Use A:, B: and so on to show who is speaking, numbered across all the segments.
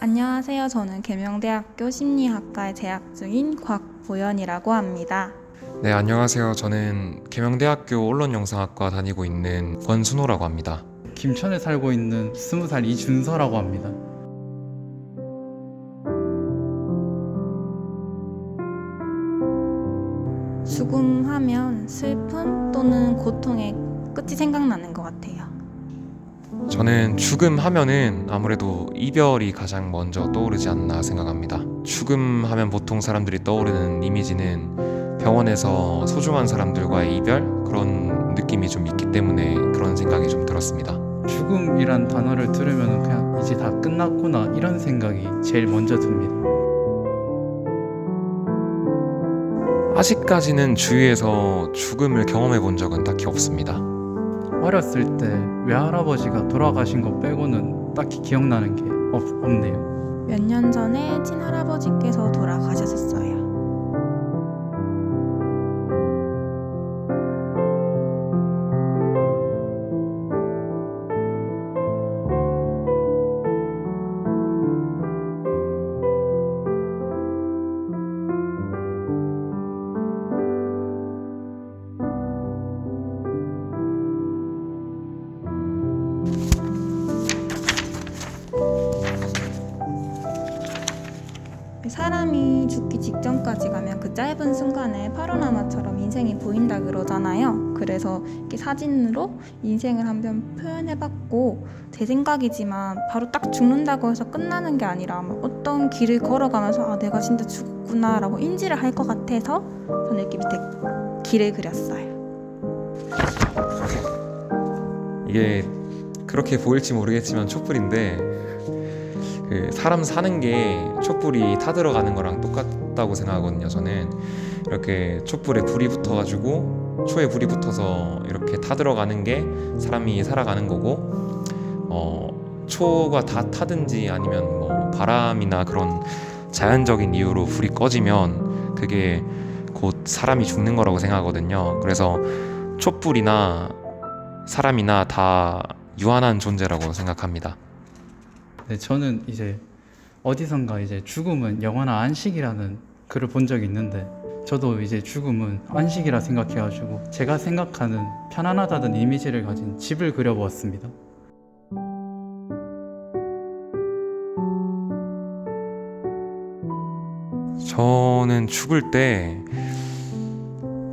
A: 안녕하세요. 저는 계명대학교 심리학과에 재학 중인 곽보연이라고 합니다.
B: 네, 안녕하세요. 저는 계명대학교 언론영상학과 다니고 있는 권순호라고 합니다.
C: 김천에 살고 있는 20살 이준서라고 합니다.
A: 죽음하면 슬픔 또는 고통의 끝이 생각나는 것 같아요.
B: 저는 죽음 하면은 아무래도 이별이 가장 먼저 떠오르지 않나 생각합니다. 죽음 하면 보통 사람들이 떠오르는 이미지는 병원에서 소중한 사람들과의 이별? 그런 느낌이 좀 있기 때문에 그런 생각이 좀 들었습니다.
C: 죽음이란 단어를 들으면 그냥 이제 다 끝났구나 이런 생각이 제일 먼저 듭니다.
B: 아직까지는 주위에서 죽음을 경험해 본 적은 딱히 없습니다.
C: 어렸을 때 외할아버지가 돌아가신 거 빼고는 딱히 기억나는 게 없네요.
A: 몇 년 전에 친할아버지께서 돌아가셨어요. 사람이 죽기 직전까지 가면 그 짧은 순간에 파노라마처럼 인생이 보인다 그러잖아요. 그래서 이렇게 사진으로 인생을 한번 표현해봤고, 제 생각이지만 바로 딱 죽는다고 해서 끝나는 게 아니라 어떤 길을 걸어가면서 내가 진짜 죽었구나 라고 인지를 할 것 같아서 저는 이렇게 밑에 길을 그렸어요.
B: 이게 그렇게 보일지 모르겠지만 촛불인데 사람 사는 게 촛불이 타들어가는 거랑 똑같다고 생각하거든요. 저는 이렇게 촛불에 불이 붙어가지고 초에 불이 붙어서 이렇게 타들어가는 게 사람이 살아가는 거고, 초가 다 타든지 아니면 뭐 바람이나 그런 자연적인 이유로 불이 꺼지면 그게 곧 사람이 죽는 거라고 생각하거든요. 그래서 촛불이나 사람이나 다 유한한 존재라고 생각합니다.
C: 네, 저는 이제 어디선가 이제 죽음은 영원한 안식이라는 글을 본 적이 있는데, 저도 이제 죽음은 안식이라 생각해가지고 제가 생각하는 편안하다는 이미지를 가진 집을 그려보았습니다.
B: 저는 죽을 때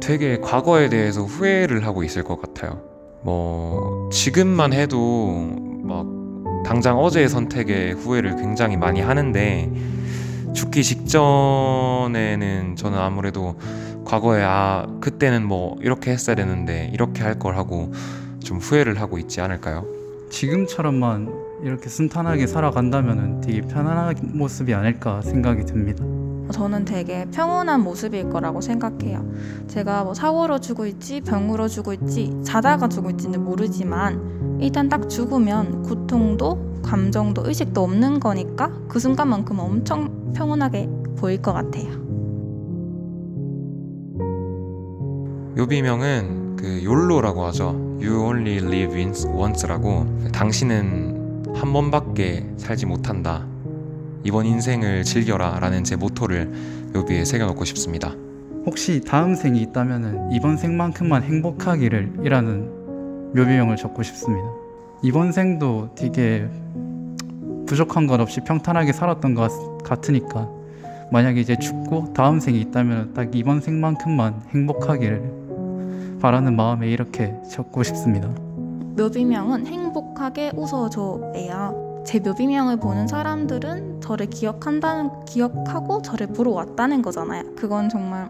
B: 되게 과거에 대해서 후회를 하고 있을 것 같아요. 뭐 지금만 해도 막 당장 어제의 선택에 후회를 굉장히 많이 하는데, 죽기 직전에는 저는 아무래도 과거에 그때는 뭐 이렇게 했어야 되는데 이렇게 할 걸 하고 좀 후회를 하고 있지 않을까요?
C: 지금처럼만 이렇게 순탄하게 살아간다면 되게 편안한 모습이 아닐까 생각이 듭니다.
A: 저는 되게 평온한 모습일 거라고 생각해요. 제가 뭐 사고로 죽을지 병으로 죽을지 자다가 죽을지는 모르지만 일단 딱 죽으면 고통도 감정도 의식도 없는 거니까 그 순간만큼 엄청 평온하게 보일 것 같아요.
B: 묘비명은 욜로라고 하죠. You only live once라고, 당신은 한 번밖에 살지 못한다, 이번 인생을 즐겨라 라는 제 모토를 묘비에 새겨놓고 싶습니다.
C: 혹시 다음 생이 있다면 이번 생만큼만 행복하기를 이라는 묘비명을 적고 싶습니다. 이번 생도 되게 부족한 것 없이 평탄하게 살았던 것 같으니까, 만약에 이제 죽고 다음 생이 있다면 딱 이번 생만큼만 행복하기를 바라는 마음에 이렇게 적고 싶습니다.
A: 묘비명은 행복하게 웃어줘예요. 제 묘비명을 보는 사람들은 저를 기억하고 저를 보러 왔다는 거잖아요. 그건 정말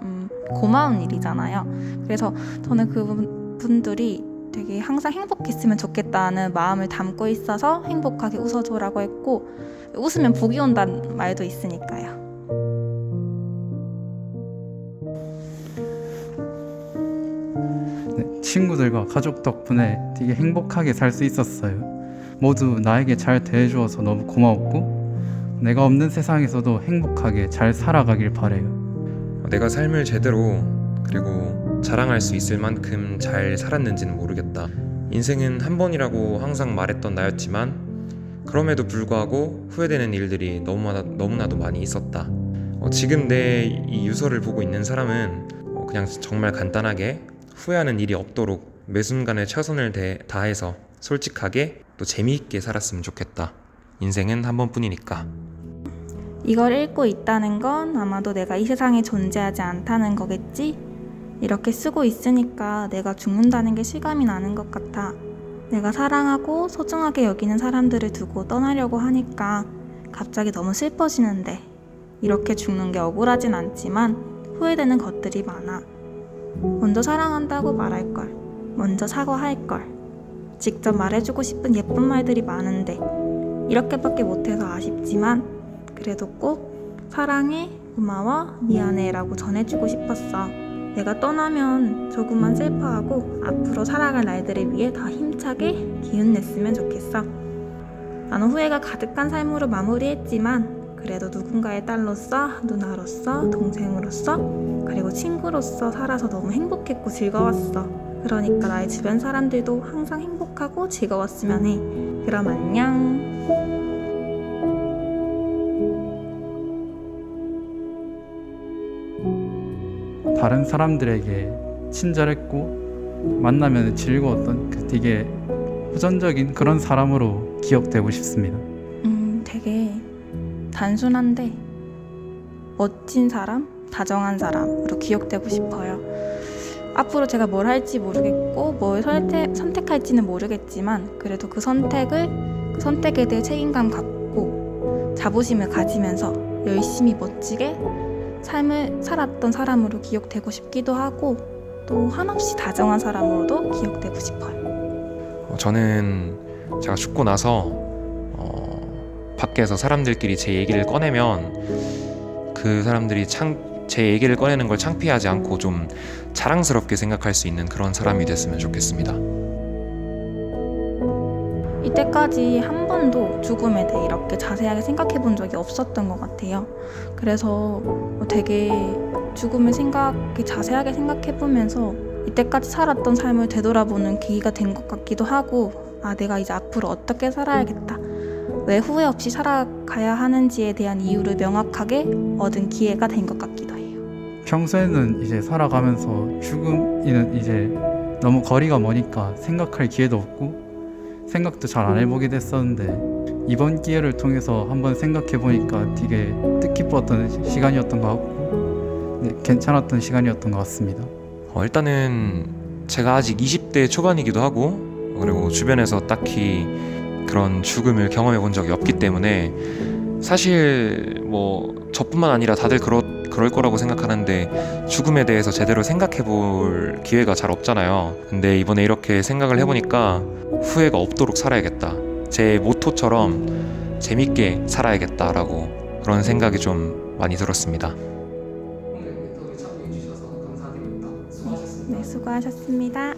A: 고마운 일이잖아요. 그래서 저는 그분들이 되게 항상 행복했으면 좋겠다는 마음을 담고 있어서 행복하게 웃어줘라고 했고, 웃으면 복이 온다는 말도 있으니까요.
C: 네, 친구들과 가족 덕분에 되게 행복하게 살 수 있었어요. 모두 나에게 잘 대해주어서 너무 고마웠고, 내가 없는 세상에서도 행복하게 잘 살아가길 바래요.
B: 내가 삶을 제대로 그리고 자랑할 수 있을 만큼 잘 살았는지는 모르겠다. 인생은 한 번이라고 항상 말했던 나였지만 그럼에도 불구하고 후회되는 일들이 너무나도 많이 있었다. 지금 내 이 유서를 보고 있는 사람은 그냥 정말 간단하게 후회하는 일이 없도록 매 순간에 최선을 다해서 솔직하게 또 재미있게 살았으면 좋겠다. 인생은 한 번뿐이니까.
A: 이걸 읽고 있다는 건 아마도 내가 이 세상에 존재하지 않다는 거겠지? 이렇게 쓰고 있으니까 내가 죽는다는 게 실감이 나는 것 같아. 내가 사랑하고 소중하게 여기는 사람들을 두고 떠나려고 하니까 갑자기 너무 슬퍼지는데, 이렇게 죽는 게 억울하진 않지만 후회되는 것들이 많아. 먼저 사랑한다고 말할걸. 먼저 사과할걸. 직접 말해주고 싶은 예쁜 말들이 많은데 이렇게밖에 못해서 아쉽지만 그래도 꼭 사랑해, 고마워, 미안해 라고 전해주고 싶었어. 내가 떠나면 조금만 슬퍼하고 앞으로 살아갈 날들을 위해 더 힘차게 기운냈으면 좋겠어. 나는 후회가 가득한 삶으로 마무리했지만 그래도 누군가의 딸로서, 누나로서, 동생으로서, 그리고 친구로서 살아서 너무 행복했고 즐거웠어. 그러니까 나의 주변 사람들도 항상 행복하고 즐거웠으면 해. 그럼 안녕.
C: 다른 사람들에게 친절했고 만나면 즐거웠던 그 되게 호전적인 그런 사람으로 기억되고 싶습니다.
A: 되게 단순한데 멋진 사람, 다정한 사람으로 기억되고 싶어요. 앞으로 제가 뭘 할지 모르겠고 뭘 선택할지는 모르겠지만 그래도 그 선택에 대해 책임감 갖고 자부심을 가지면서 열심히 멋지게 삶을 살았던 사람으로 기억되고 싶기도 하고 또 한없이 다정한 사람으로도 기억되고 싶어요.
B: 저는 제가 죽고 나서 밖에서 사람들끼리 제 얘기를 꺼내면 그 사람들이 제 얘기를 꺼내는 걸 창피하지 않고 좀 자랑스럽게 생각할 수 있는 그런 사람이 됐으면 좋겠습니다.
A: 이때까지 한 번도 죽음에 대해 이렇게 자세하게 생각해 본 적이 없었던 것 같아요. 그래서 되게 죽음을 자세하게 생각해 보면서 이때까지 살았던 삶을 되돌아보는 계기가 된 것 같기도 하고, 내가 이제 앞으로 어떻게 살아야겠다, 왜 후회 없이 살아가야 하는지에 대한 이유를 명확하게 얻은 기회가 된 것 같기도 해요.
C: 평소에는 이제 살아가면서 죽음이는 이제 너무 거리가 머니까 생각할 기회도 없고 생각도 잘 안 해보게 됐었는데 이번 기회를 통해서 한번 생각해 보니까 되게 뜻깊었던 시간이었던 것 같고 괜찮았던 시간이었던 것 같습니다.
B: 일단은 제가 아직 20대 초반이기도 하고 그리고 주변에서 딱히 그런 죽음을 경험해 본 적이 없기 때문에 사실 저뿐만 아니라 다들 그럴 거라고 생각하는데 죽음에 대해서 제대로 생각해 볼 기회가 잘 없잖아요. 근데 이번에 이렇게 생각을 해보니까 후회가 없도록 살아야겠다, 제 모토처럼 재밌게 살아야겠다라고 그런 생각이 좀 많이 들었습니다.
A: 네, 수고하셨습니다.